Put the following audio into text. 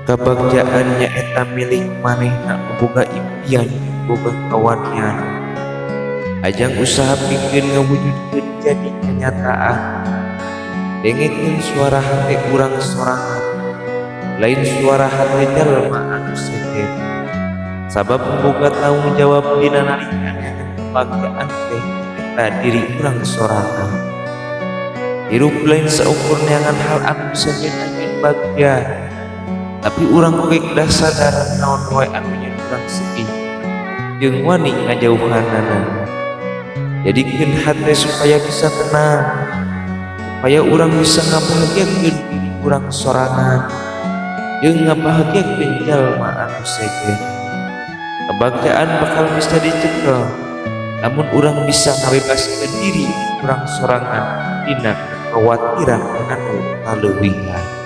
Kabagjaannya eta milik manehna boga impian boga kawannya ajang usaha pikeun ngawujudkeun jadi kenyataan. Dengekeun suara hati urang sorangan lain suara hati jalma anu seger sabab boga tanggung jawab dina nalika kabagjaan teh eta diri urang sorangan. Hirup lain saukur neangan hal anu bisa nyeunankeun bagja tapi urang oge dah sadar naon wae anu nyeun urang sedih jeung wani ngajauhanana. Jadikeun hate supaya bisa tenang, supaya urang bisa ngabahagiakeun diri urang sorangan jeung ngabahagiakeun jalma anu seger. Kebahagiaan bakal bisa dicekel namun urang bisa ngabebaskeun diri urang sorangan dina khawatiran anu kaleuwihan.